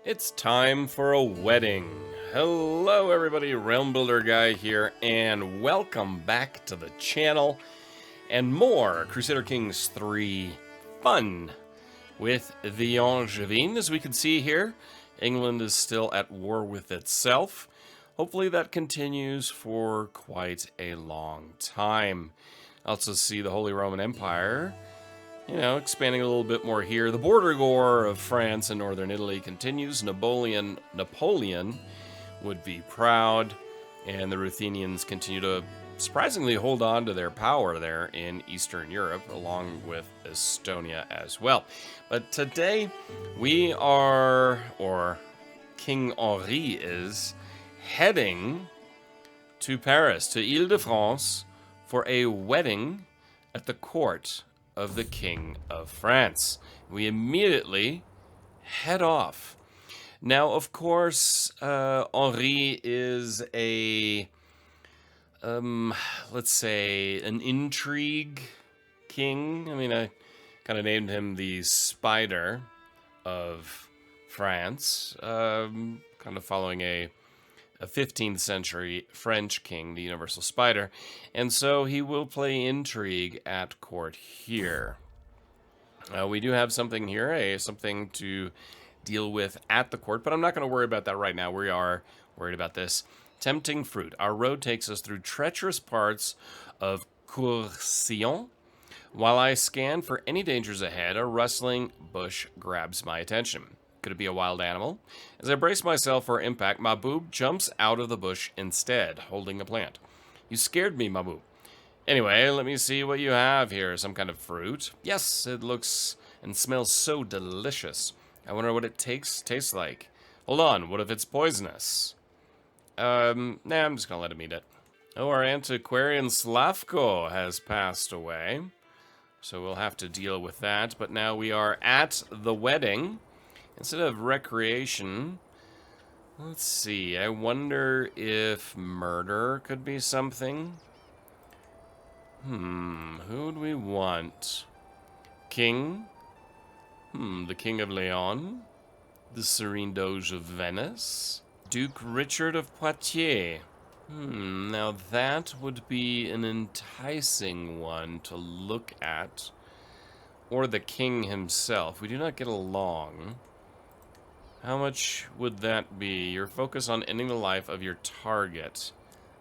It's time for a wedding. Hello everybody, Realm Builder Guy here, and welcome back to the channel and more Crusader Kings 3 fun with the Angevins. As we can see here, England is still at war with itself. Hopefully that continues for quite a long time. Also see the Holy Roman Empire, expanding a little bit more here. The border war of France and northern Italy continues. Napoleon would be proud, and the Ruthenians continue to surprisingly hold on to their power there in Eastern Europe, along with Estonia as well. But today we are, or King Henri is, heading to Paris, to Ile-de-France, for a wedding at the court of the King of France. We immediately head off. Now, of course, Henri is a, let's say, an intrigue king. I mean, I kind of named him the Spider of France, kind of following a 15th century French king, the Universal Spider, and so he will play intrigue at court here. We do have something here, something to deal with at the court, but I'm not going to worry about that right now. We are worried about this. Tempting fruit. Our road takes us through treacherous parts of Courcillon. While I scan for any dangers ahead, a rustling bush grabs my attention. Could it be a wild animal? As I brace myself for impact, Mahbub jumps out of the bush instead, holding a plant. You scared me, Mahbub. Anyway, let me see what you have here. Some kind of fruit. Yes, it looks and smells so delicious. I wonder what it tastes like. Hold on, what if it's poisonous? Nah, I'm just gonna let him eat it. Oh, our antiquarian Slavko has passed away, so we'll have to deal with that. But now we are at the wedding. Instead of recreation, let's see, I wonder if murder could be something. Who would we want? King? The King of Leon? The Serene Doge of Venice? Duke Richard of Poitiers? Now that would be an enticing one to look at. Or the king himself. We do not get along. How much would that be? Your focus on ending the life of your target.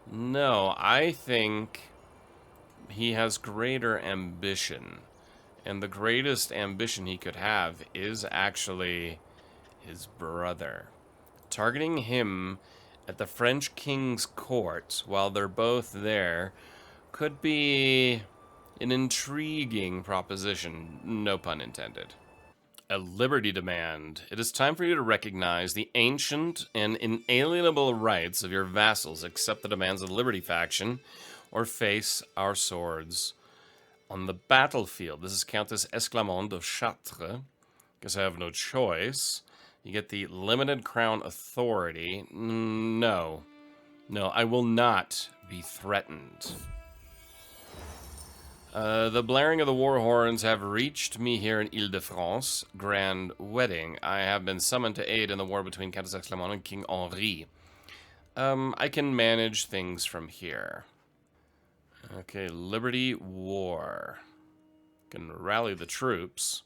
No, I think he has greater ambition. And the greatest ambition he could have is actually his brother. Targeting him at the French king's court while they're both there could be an intriguing proposition. No pun intended. A liberty demand. It is time for you to recognize the ancient and inalienable rights of your vassals, accept the demands of the Liberty faction, or face our swords on the battlefield. This is Countess Esclamande of Chartres. Guess I have no choice. You get the limited crown authority. No, I will not be threatened. The blaring of the war horns have reached me here in Ile-de-France. Grand wedding. I have been summoned to aid in the war between Countess Esclamande and King Henri. I can manage things from here. Okay, Liberty War. Can rally the troops,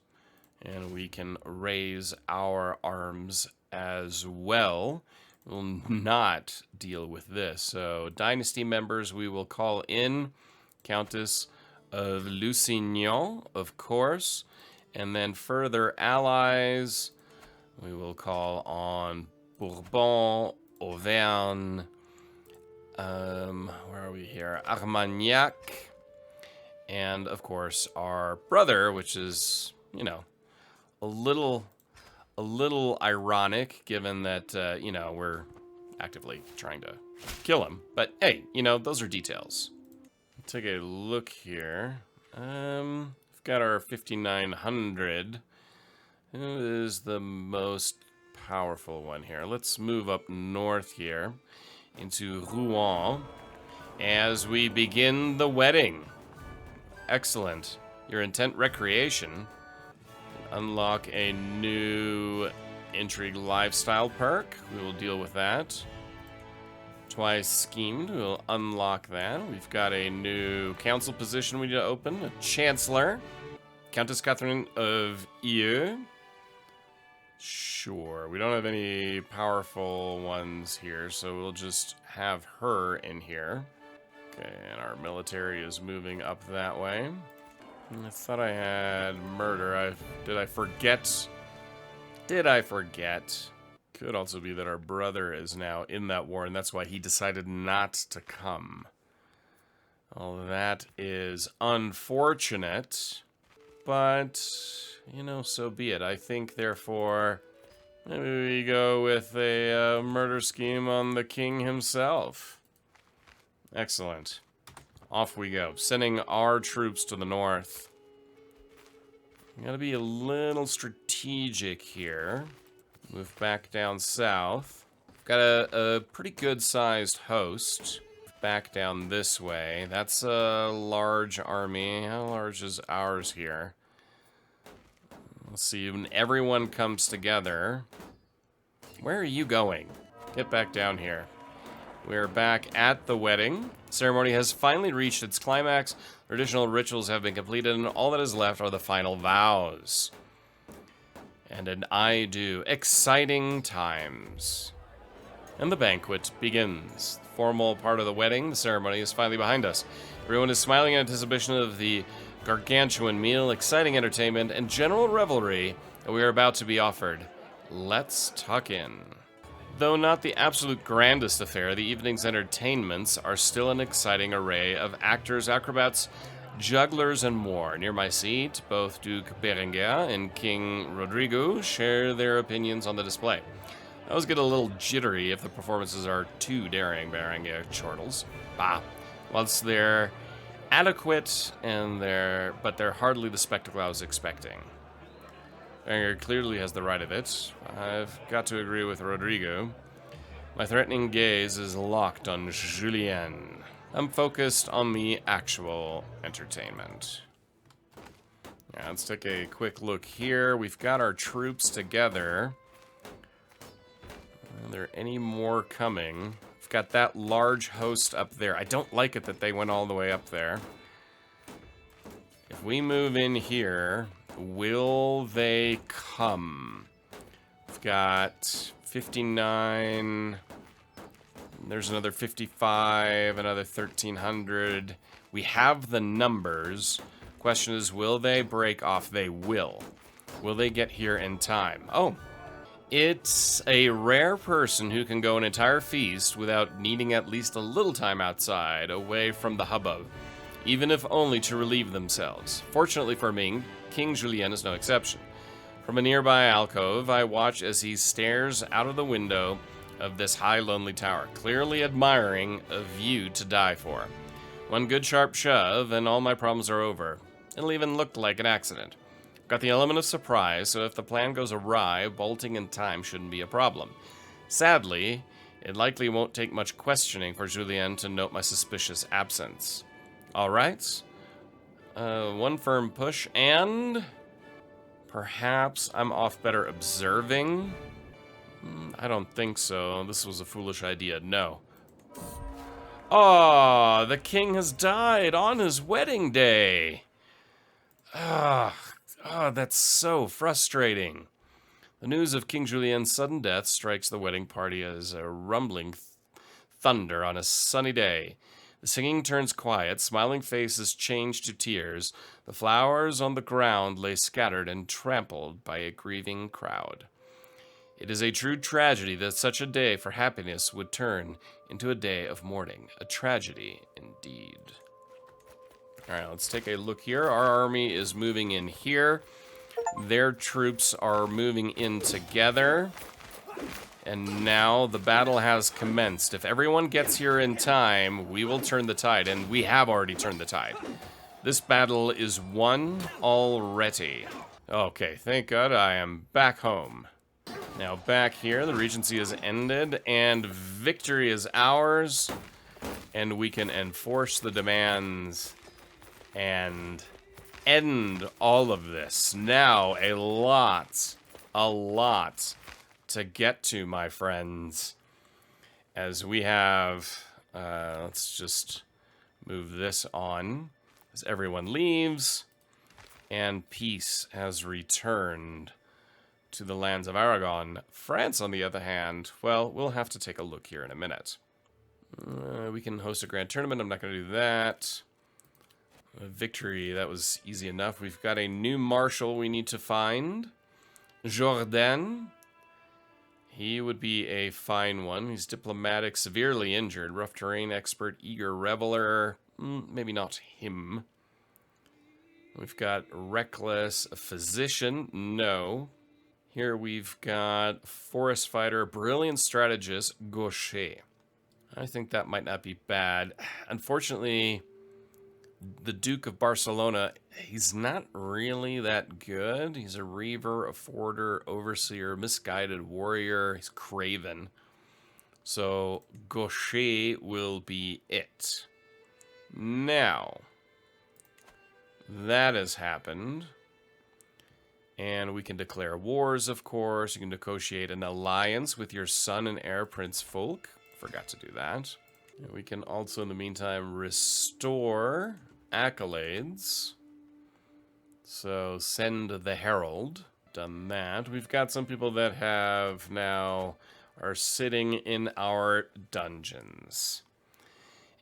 and we can raise our arms as well. We'll not deal with this. So, dynasty members we will call in. Countess of Lusignan, of course, and then further allies, we will call on Bourbon, Auvergne, where are we here? Armagnac, and of course our brother, which is, a little ironic, given that, we're actively trying to kill him. But hey, those are details. Take a look here. We've got our 5900. Who is the most powerful one here? Let's move up north here into Rouen as we begin the wedding. Excellent. Your intent recreation. Unlock a new intrigue lifestyle perk. We will deal with that. Twice schemed. We'll unlock that. We've got a new council position we need to open. A chancellor. Countess Catherine of Eu. Sure. We don't have any powerful ones here, so we'll just have her in here. Okay, and our military is moving up that way. I thought I had murder. Did I forget? Did I forget? Could also be that our brother is now in that war, and that's why he decided not to come. Well, that is unfortunate, but, you know, so be it. I think, therefore, maybe we go with a murder scheme on the king himself. Excellent. Off we go, sending our troops to the north. We gotta be a little strategic here. Move back down south. We've got a pretty good-sized host. Back down this way. That's a large army. How large is ours here? Let's see, when everyone comes together. Where are you going? Get back down here. We're back at the wedding. The ceremony has finally reached its climax. Traditional rituals have been completed, and all that is left are the final vows. And an I do. Exciting times. And the banquet begins. The formal part of the wedding, the ceremony, is finally behind us. Everyone is smiling in anticipation of the gargantuan meal, exciting entertainment, and general revelry that we are about to be offered. Let's tuck in. Though not the absolute grandest affair, the evening's entertainments are still an exciting array of actors, acrobats, jugglers, and more. Near my seat, both Duke Berenguer and King Rodrigo share their opinions on the display. I always get a little jittery if the performances are too daring, Berenguer chortles. Bah. Once they're adequate, but they're hardly the spectacle I was expecting. Berenguer clearly has the right of it. I've got to agree with Rodrigo. My threatening gaze is locked on Julien. I'm focused on the actual entertainment. Yeah, let's take a quick look here. We've got our troops together. Are there any more coming? We've got that large host up there. I don't like it that they went all the way up there. If we move in here, will they come? We've got 59. There's another 55, another 1,300. We have the numbers. Question is, will they break off? They will. Will they get here in time? Oh, it's a rare person who can go an entire feast without needing at least a little time outside, away from the hubbub, even if only to relieve themselves. Fortunately for me, King Julien is no exception. From a nearby alcove, I watch as he stares out of the window of this high, lonely tower, clearly admiring a view to die for. One good sharp shove, and all my problems are over. It'll even look like an accident. Got the element of surprise, so if the plan goes awry, bolting in time shouldn't be a problem. Sadly, it likely won't take much questioning for Julien to note my suspicious absence. Alright. One firm push, and perhaps I'm off better observing? I don't think so. This was a foolish idea. No. Oh, the king has died on his wedding day. That's so frustrating. The news of King Julien's sudden death strikes the wedding party as a rumbling thunder on a sunny day. The singing turns quiet, smiling faces change to tears. The flowers on the ground lay scattered and trampled by a grieving crowd. It is a true tragedy that such a day for happiness would turn into a day of mourning. A tragedy indeed. Alright, let's take a look here. Our army is moving in here. Their troops are moving in together. And now the battle has commenced. If everyone gets here in time, we will turn the tide. And we have already turned the tide. This battle is won already. Okay, thank God I am back home. Now back here, the Regency has ended, and victory is ours, and we can enforce the demands and end all of this. Now, a lot to get to, my friends. As we have, let's just move this on as everyone leaves, and peace has returned to the lands of Aragon. France, on the other hand, well, we'll have to take a look here in a minute. We can host a grand tournament. I'm not going to do that. A victory, that was easy enough. We've got a new marshal we need to find. Jourdain. He would be a fine one. He's diplomatic, severely injured, rough terrain expert, eager reveler. Maybe not him. We've got reckless, a physician. No. Here we've got forest fighter, brilliant strategist, Gaucher. I think that might not be bad. Unfortunately, the Duke of Barcelona, he's not really that good. He's a reaver, a forwarder, overseer, misguided warrior. He's craven. So Gaucher will be it. Now, that has happened. And we can declare wars, of course. You can negotiate an alliance with your son and heir, Prince Folk. Forgot to do that. And we can also, in the meantime, restore accolades. So send the herald. Done that. We've got some people that have now are sitting in our dungeons.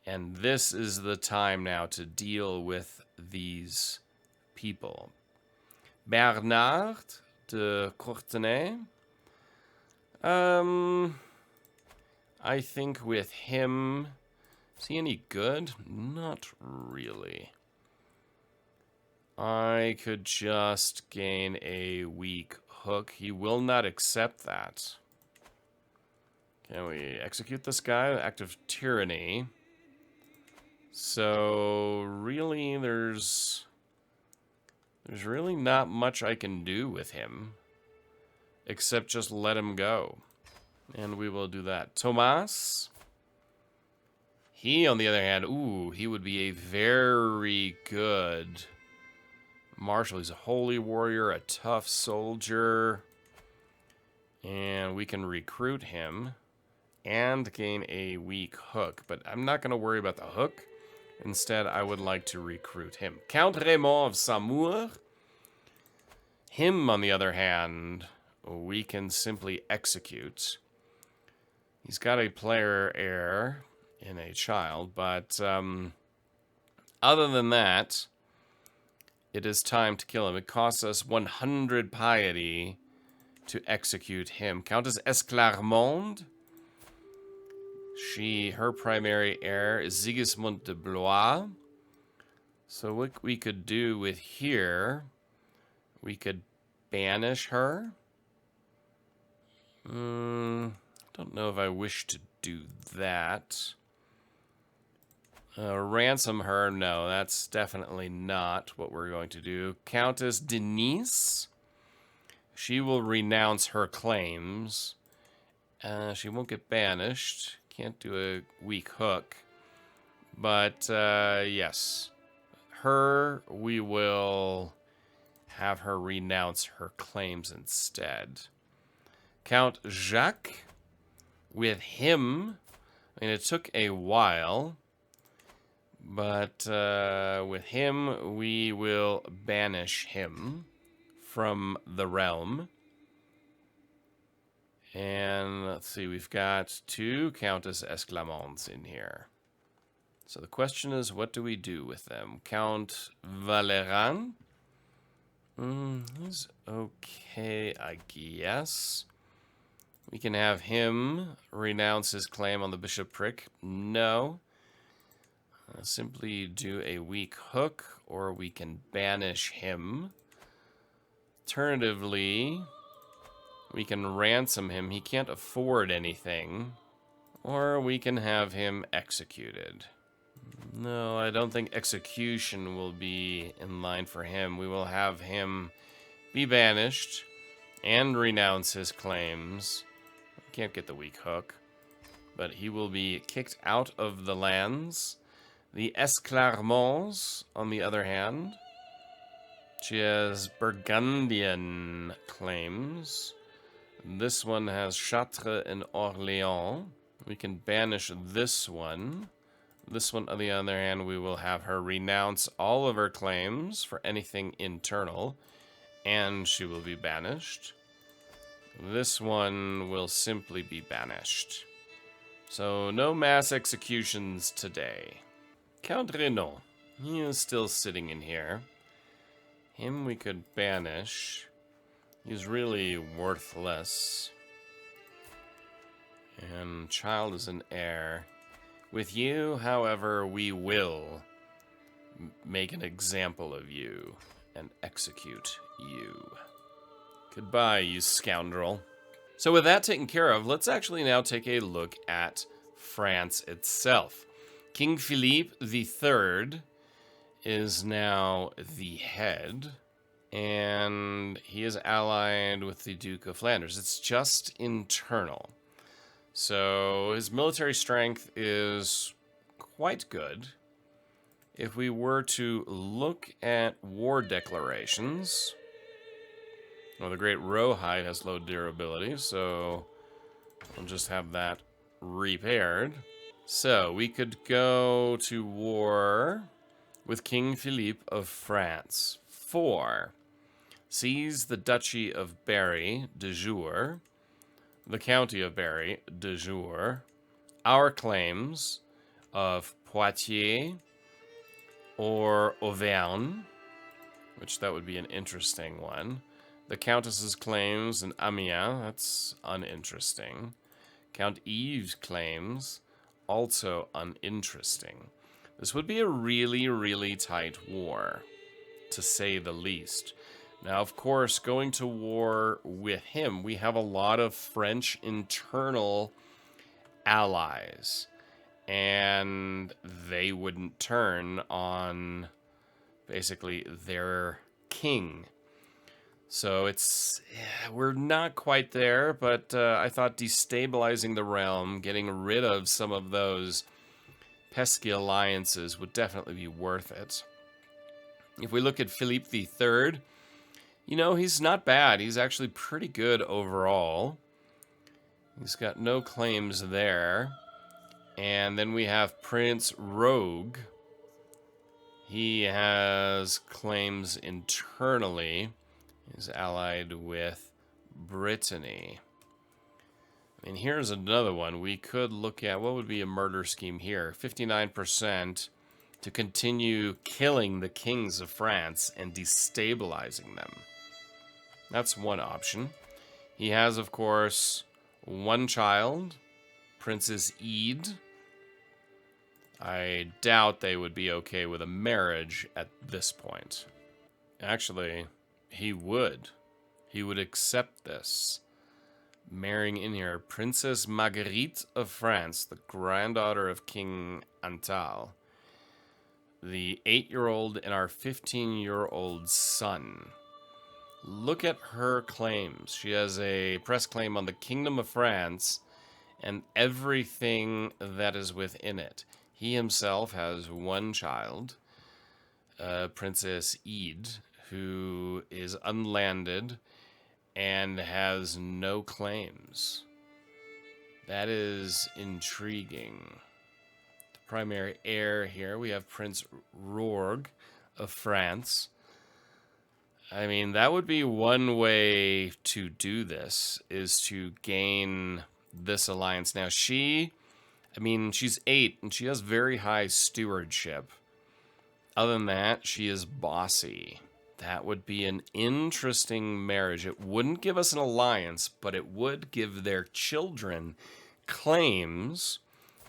And this is the time now to deal with these people. Bernard de Courtenay. I think with him, is he any good? Not really. I could just gain a weak hook. He will not accept that. Can we execute this guy? Act of tyranny. So, really, there's really not much I can do with him. Except just let him go. And we will do that. Thomas. He, on the other hand, he would be a very good marshal. He's a holy warrior, a tough soldier. And we can recruit him and gain a weak hook. But I'm not going to worry about the hook. Instead, I would like to recruit him. Count Raymond of Saumur. Him, on the other hand, we can simply execute. He's got a player heir in a child, but other than that, it is time to kill him. It costs us 100 piety to execute him. Countess Esclarmonde. Her primary heir is Sigismund de Blois. So what we could do with here, we could banish her. Don't know if I wish to do that. Ransom her, no, that's definitely not what we're going to do. Countess Denise. She will renounce her claims. She won't get banished. Can't do a weak hook. But, yes. Her, we will have her renounce her claims instead. Count Jacques. With him, I mean, it took a while. But, with him, we will banish him from the realm. And let's see, we've got 2 Countess Esclamondes in here. So the question is, what do we do with them? Count Valeran? He's okay, I guess. We can have him renounce his claim on the bishopric. No. Simply do a weak hook, or we can banish him. Alternatively, we can ransom him. He can't afford anything. Or we can have him executed. No, I don't think execution will be in line for him. We will have him be banished and renounce his claims. Can't get the weak hook. But he will be kicked out of the lands. The Esclarmonds, on the other hand, she has Burgundian claims. This one has Chartres and Orléans. We can banish this one. This one, on the other hand, we will have her renounce all of her claims for anything internal, and she will be banished. This one will simply be banished. So, no mass executions today. Count Renaud. He is still sitting in here. Him we could banish. He's really worthless. And child is an heir. With you, however, we will make an example of you and execute you. Goodbye, you scoundrel. So with that taken care of, let's actually now take a look at France itself. King Philippe III is now the head, and he is allied with the Duke of Flanders. It's just internal. So his military strength is quite good. If we were to look at war declarations, well, the Great Rawhide has low durability, so we'll just have that repaired. So we could go to war with King Philippe of France. 4. Seize the Duchy of Berry de jure, the County of Berry de jure, our claims of Poitiers or Auvergne, which that would be an interesting one. The Countess's claims in Amiens, that's uninteresting. Count Yves' claims, also uninteresting. This would be a really, really tight war, to say the least. Now, of course, going to war with him, we have a lot of French internal allies, and they wouldn't turn on basically their king. So we're not quite there, but I thought destabilizing the realm, getting rid of some of those pesky alliances would definitely be worth it. If we look at Philippe III, you know, he's not bad. He's actually pretty good overall. He's got no claims there. And then we have Prince Rogue. He has claims internally. He's allied with Brittany. And here's another one. We could look at, what would be a murder scheme here? 59% to continue killing the kings of France and destabilizing them. That's one option. He has, of course, one child, Princess Ede. I doubt they would be okay with a marriage at this point. Actually, he would. He would accept this. Marrying in here Princess Marguerite of France, the granddaughter of King Antal, the 8-year-old and our 15-year-old son. Look at her claims. She has a press claim on the Kingdom of France and everything that is within it. He himself has one child, Princess Ede, who is unlanded and has no claims. That is intriguing. The primary heir here, we have Prince Rourg of France. I mean, that would be one way to do this, is to gain this alliance. Now, she's 8, and she has very high stewardship. Other than that, she is bossy. That would be an interesting marriage. It wouldn't give us an alliance, but it would give their children claims,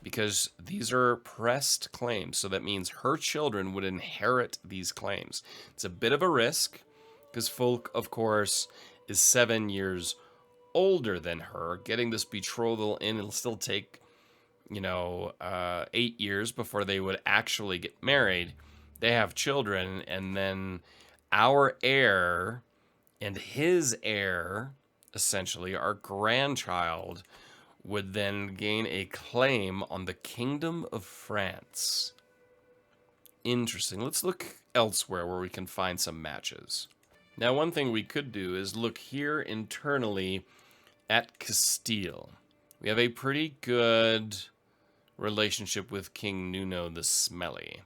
because these are pressed claims. So that means her children would inherit these claims. It's a bit of a risk, because Folk, of course, is 7 years older than her. Getting this betrothal in, it'll still take, 8 years before they would actually get married. They have children, and then our heir and his heir, essentially, our grandchild, would then gain a claim on the Kingdom of France. Interesting. Let's look elsewhere where we can find some matches. Now, one thing we could do is look here internally at Castile. We have a pretty good relationship with King Nuno the Smelly.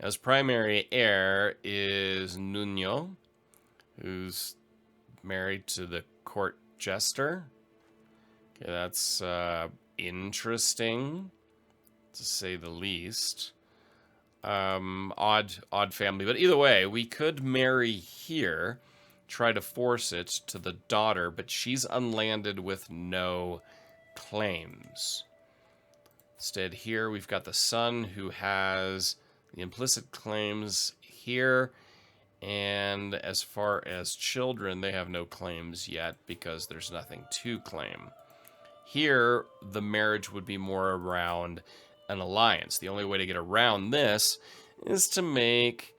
His primary heir is Nuno, who's married to the court jester. Okay, that's interesting, to say the least. Odd family. But either way, we could marry here, try to force it to the daughter, but she's unlanded with no claims. Instead, here we've got the son who has the implicit claims here, and as far as children, they have no claims yet because there's nothing to claim. Here, the marriage would be more around an alliance. The only way to get around this is to make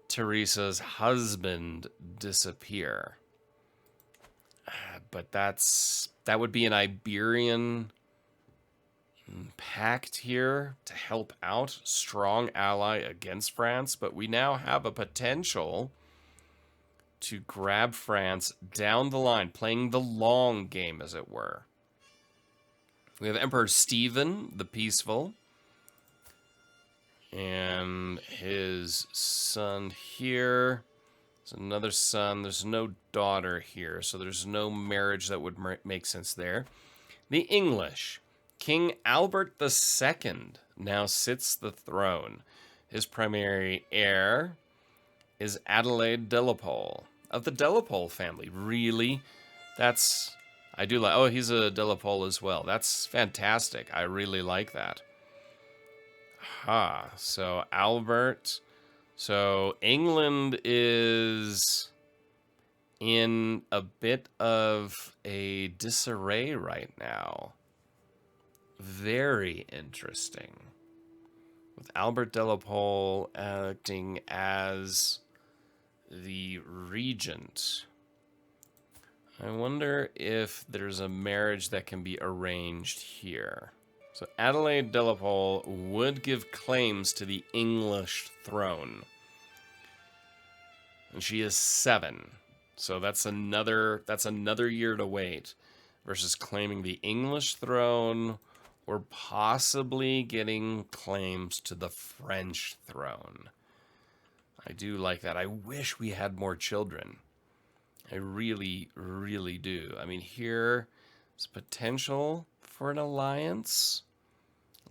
Teresa's husband disappear. But that would be an Iberian pact here to help out. Strong ally against France, but we now have a potential to grab France down the line, playing the long game, as it were. We have Emperor Stephen the Peaceful and his son here. There's another son. There's no daughter here, so there's no marriage that would make sense there. The English. King Albert II now sits the throne. His primary heir is Adelaide de la Pole, of the de la Pole family. Really? I do like... Oh, he's a de la Pole as well. That's fantastic. I really like that. So Albert... So England is in a bit of a disarray right now. Very interesting. With Albert de la Pole acting as the regent. I wonder if there's a marriage that can be arranged here. So Adelaide de la Pole would give claims to the English throne. And she is 7. So that's another year to wait versus claiming the English throne or possibly getting claims to the French throne. I do like that. I wish we had more children. I really, really do. I mean, here is potential for an alliance.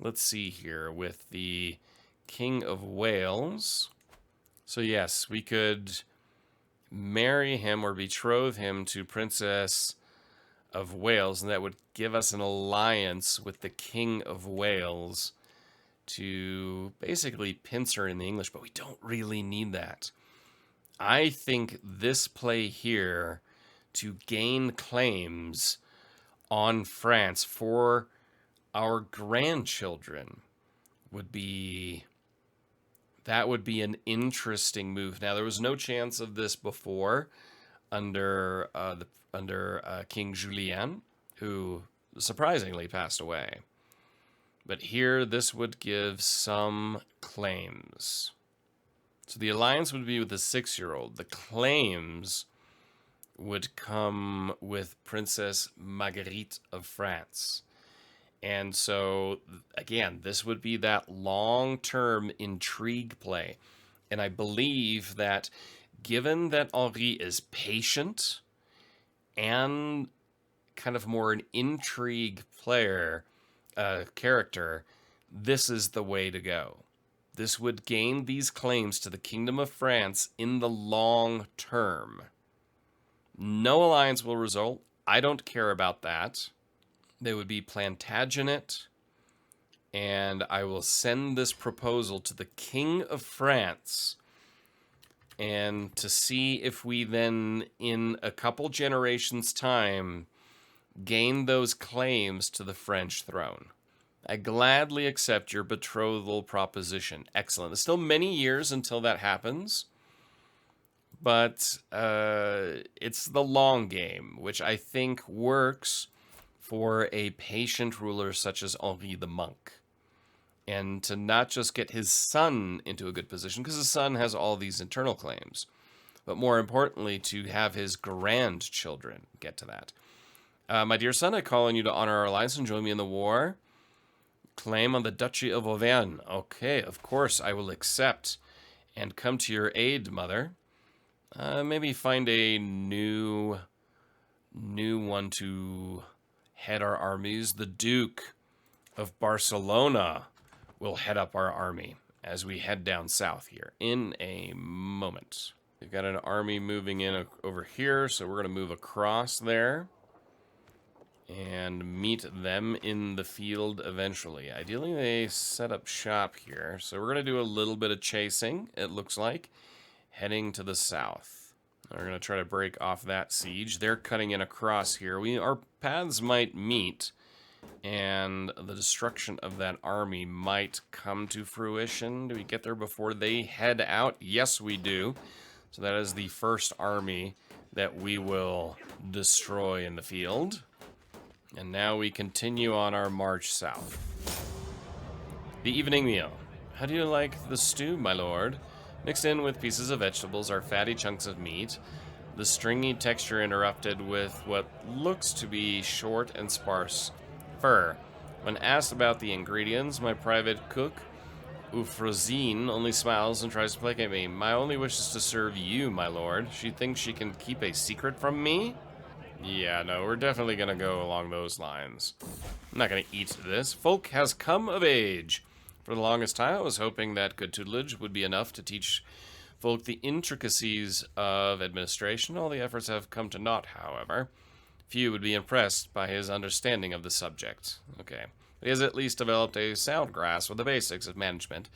Let's see here with the King of Wales. So yes, we could marry him or betroth him to Princess of Wales, and that would give us an alliance with the King of Wales to basically pincer her in the English, but we don't really need that. I think this play here to gain claims on France for our grandchildren would be an interesting move. Now, there was no chance of this before under King Julien, who surprisingly passed away. But here, this would give some claims. So the alliance would be with the 6-year-old. The claims would come with Princess Marguerite of France. And so, again, this would be that long-term intrigue play. And I believe that given that Henri is patient and kind of more an intrigue player, character, this is the way to go. This would gain these claims to the Kingdom of France in the long term. No alliance will result. I don't care about that. They would be Plantagenet, and I will send this proposal to the King of France and to see if we then, in a couple generations' time, gain those claims to the French throne. I gladly accept your betrothal proposition. Excellent. There's still many years until that happens, but it's the long game, which I think works for a patient ruler such as Henri the Monk. And to not just get his son into a good position, because his son has all these internal claims, but more importantly, to have his grandchildren get to that. My dear son, I call on you to honor our alliance and join me in the war. Claim on the Duchy of Auvergne. Okay, of course, I will accept and come to your aid, mother. Maybe find a new one to head our armies. The Duke of Barcelona will head up our army as we head down south here in a moment. We've got an army moving in over here, so we're going to move across there and meet them in the field eventually. Ideally, they set up shop here, so we're going to do a little bit of chasing, it looks like, heading to the south. We're going to try to break off that siege. They're cutting in across here. Our paths might meet, and the destruction of that army might come to fruition. Do we get there before they head out? Yes, we do. So that is the first army that we will destroy in the field. And now we continue on our march south. The evening meal. How do you like the stew, my lord? Mixed in with pieces of vegetables are fatty chunks of meat, the stringy texture interrupted with what looks to be short and sparse fur. When asked about the ingredients, my private cook, Euphrosine, only smiles and tries to placate me. My only wish is to serve you, my lord. She thinks she can keep a secret from me? Yeah, no, we're definitely gonna go along those lines. I'm not gonna eat this. Folk has come of age. For the longest time, I was hoping that good tutelage would be enough to teach folk the intricacies of administration. All the efforts have come to naught, however. Few would be impressed by his understanding of the subject. Okay. But he has at least developed a sound grasp of the basics of management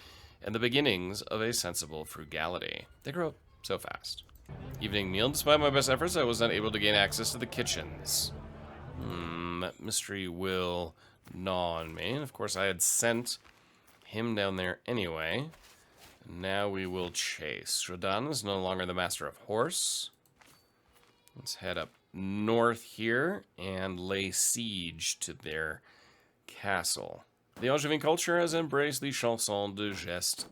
and the beginnings of a sensible frugality. They grow up so fast. Evening meal. Despite my best efforts, I was not able to gain access to the kitchens. That mystery will gnaw on me. And of course, I had sent him down there anyway. Now we will chase. Rodan is no longer the master of horse. Let's head up north here and lay siege to their castle. The Angevin culture has embraced the chanson de geste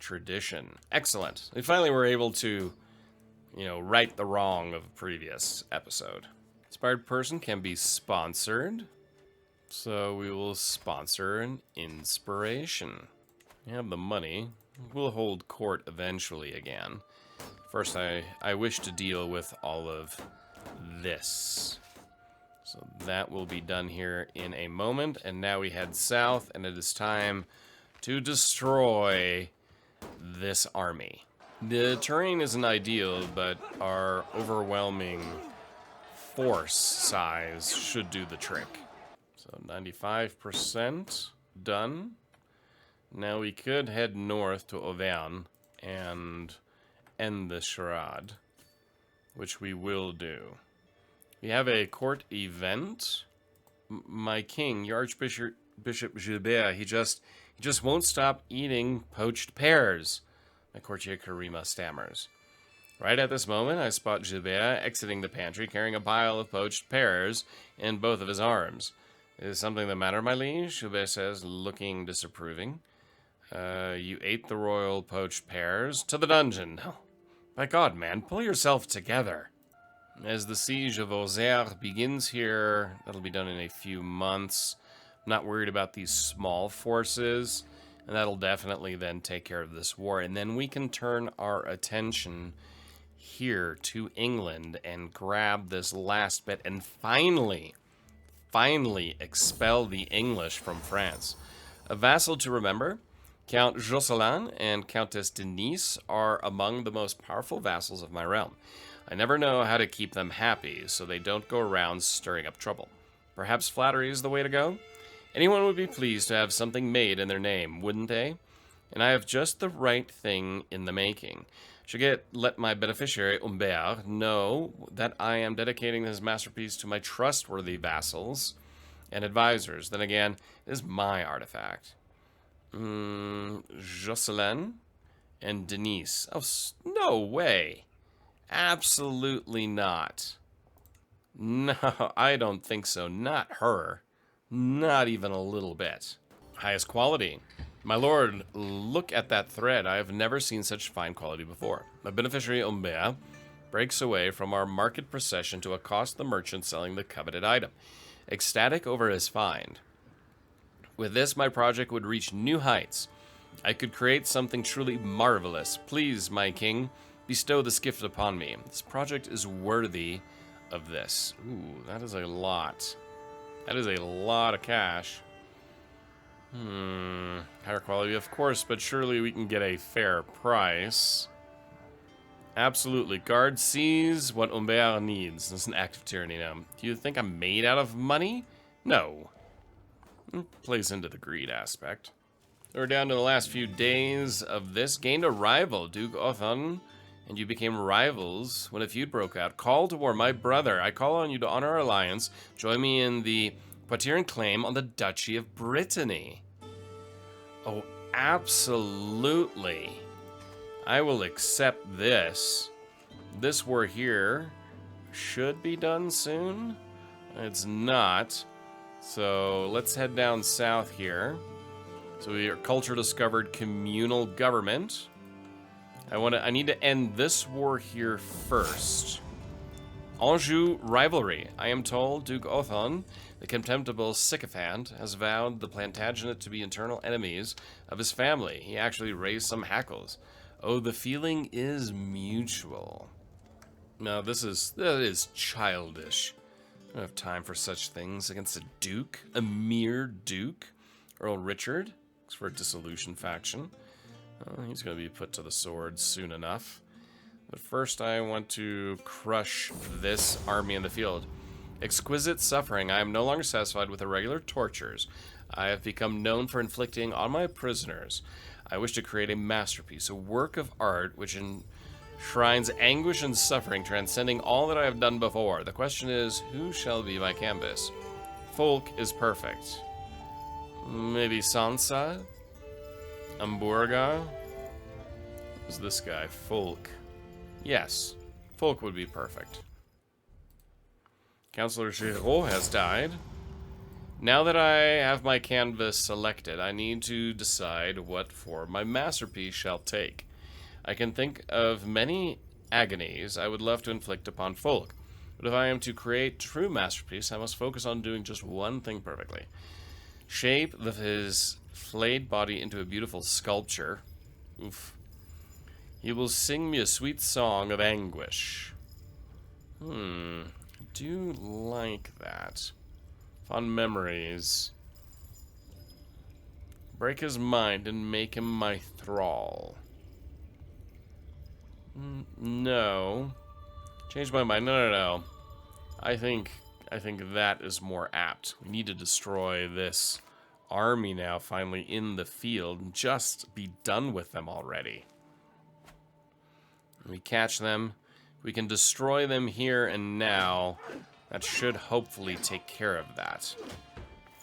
tradition. Excellent. We finally were able to, right the wrong of a previous episode. Inspired person can be sponsored. So we will sponsor an inspiration. We have the money. We'll hold court eventually again. First, I wish to deal with all of this. So that will be done here in a moment. And now we head south, and it is time to destroy this army. The terrain isn't ideal, but our overwhelming force size should do the trick. So 95% done. Now we could head north to Auvergne and end the charade, which we will do. We have a court event. My king, your Archbishop Gilbert, he just won't stop eating poached pears. My courtier Karima stammers. Right at this moment, I spot Gilbert exiting the pantry, carrying a pile of poached pears in both of his arms. Is something the matter, my liege? Gilbert says, looking disapproving. You ate the royal poached pears? To the dungeon. Oh, by God, man, pull yourself together. As the siege of Auxerre begins here, that'll be done in a few months. I'm not worried about these small forces, and that'll definitely then take care of this war. And then we can turn our attention here to England and grab this last bit and finally expel the English from France. A vassal to remember, Count Jocelyn and Countess Denise are among the most powerful vassals of my realm. I never know how to keep them happy so they don't go around stirring up trouble. Perhaps flattery is the way to go? Anyone would be pleased to have something made in their name, wouldn't they? And I have just the right thing in the making. Let my beneficiary, Humbert, know that I am dedicating this masterpiece to my trustworthy vassals and advisors. Then again, it is my artifact. Jocelyn and Denise. Oh, no way. Absolutely not. No, I don't think so. Not her. Not even a little bit. Highest quality. My lord, look at that thread. I have never seen such fine quality before. My beneficiary Humbert breaks away from our market procession to accost the merchant selling the coveted item, ecstatic over his find. With this, my project would reach new heights. I could create something truly marvelous. Please, my king, bestow this gift upon me. This project is worthy of this. Ooh, that is a lot. That is a lot of cash. Higher quality, of course, but surely we can get a fair price. Absolutely. Guard sees what Humbert needs. This is an act of tyranny now. Do you think I'm made out of money? No. Plays into the greed aspect. We're down to the last few days of this. Gained a rival, Duke Othan, and you became rivals when a feud broke out. Call to war, my brother. I call on you to honor our alliance. Join me in the Poitiers claim on the Duchy of Brittany. Oh, absolutely. I will accept this. This war here should be done soon. It's not. So let's head down south here. So we are culture discovered communal government. I need to end this war here first. Anjou rivalry. I am told Duke Othan, the contemptible sycophant, has vowed the Plantagenet to be internal enemies of his family. He actually raised some hackles. Oh, the feeling is mutual. No, that is childish. I don't have time for such things against a duke, a mere duke. Earl Richard, looks for a dissolution faction. He's going to be put to the sword soon enough. But first I want to crush this army in the field. Exquisite suffering. I am no longer satisfied with irregular tortures. I have become known for inflicting on my prisoners. I wish to create a masterpiece, a work of art which enshrines anguish and suffering, transcending all that I have done before. The question is, who shall be my canvas? Folk is perfect. Maybe Sansa? Hamburga? Who's this guy? Folk. Yes, Folk would be perfect. Councillor Giraud has died. Now that I have my canvas selected, I need to decide what form my masterpiece shall take. I can think of many agonies I would love to inflict upon Folk, but if I am to create true masterpiece, I must focus on doing just one thing perfectly. Shape his flayed body into a beautiful sculpture. Oof. He will sing me a sweet song of anguish. I do like that. Fond memories. Break his mind and make him my thrall. No. Change my mind. No. I think that is more apt. We need to destroy this army now, finally in the field, and just be done with them already. We catch them. We can destroy them here and now. That should hopefully take care of that.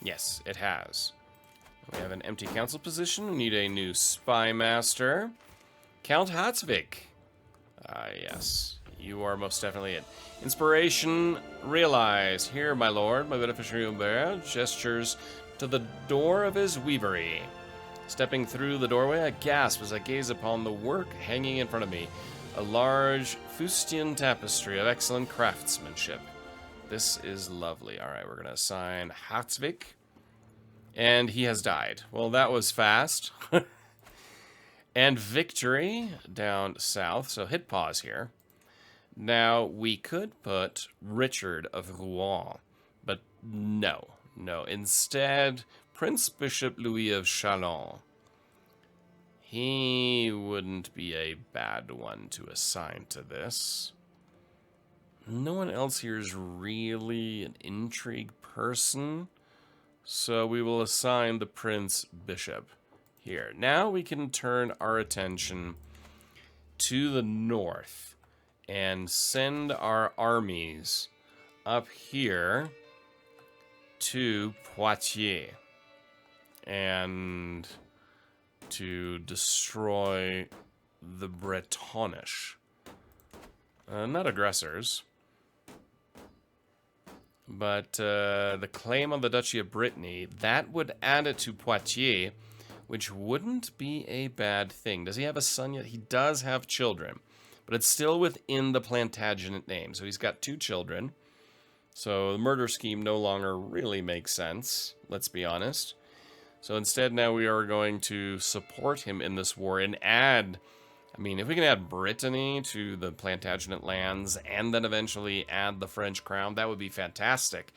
Yes, it has. We have an empty council position. We need a new spy master. Count Hatzvik. Yes. You are most definitely it. Inspiration, realize. Here, my lord, my beneficiary Humbert gestures to the door of his weavery. Stepping through the doorway, I gasp as I gaze upon the work hanging in front of me. A large fustian tapestry of excellent craftsmanship. This is lovely. All right, we're going to assign Hatzvik. And he has died. Well, that was fast. And victory down south. So hit pause here. Now, we could put Richard of Rouen. But no. Instead, Prince Bishop Louis of Chalon. He wouldn't be a bad one to assign to this. No one else here is really an intrigue person, so we will assign the Prince Bishop here. Now we can turn our attention to the north and send our armies up here to Poitiers and to destroy the Bretonish. Not aggressors, but the claim on the Duchy of Brittany, that would add it to Poitiers, which wouldn't be a bad thing. Does he have a son yet? He does have children, but it's still within the Plantagenet name. So he's got 2 children. So the murder scheme no longer really makes sense, let's be honest. So instead now we are going to support him in this war and add, I mean, if we can add Brittany to the Plantagenet lands and then eventually add the French crown, that would be fantastic.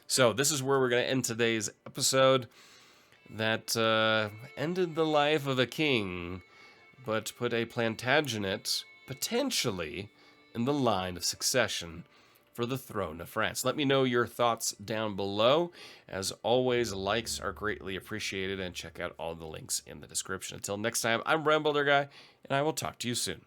So this is where we're going to end today's episode that ended the life of a king, but put a Plantagenet potentially in the line of succession for the throne of France. Let me know your thoughts down below. As always, likes are greatly appreciated, and check out all the links in the description. Until next time, I'm Rambuilder Guy, and I will talk to you soon.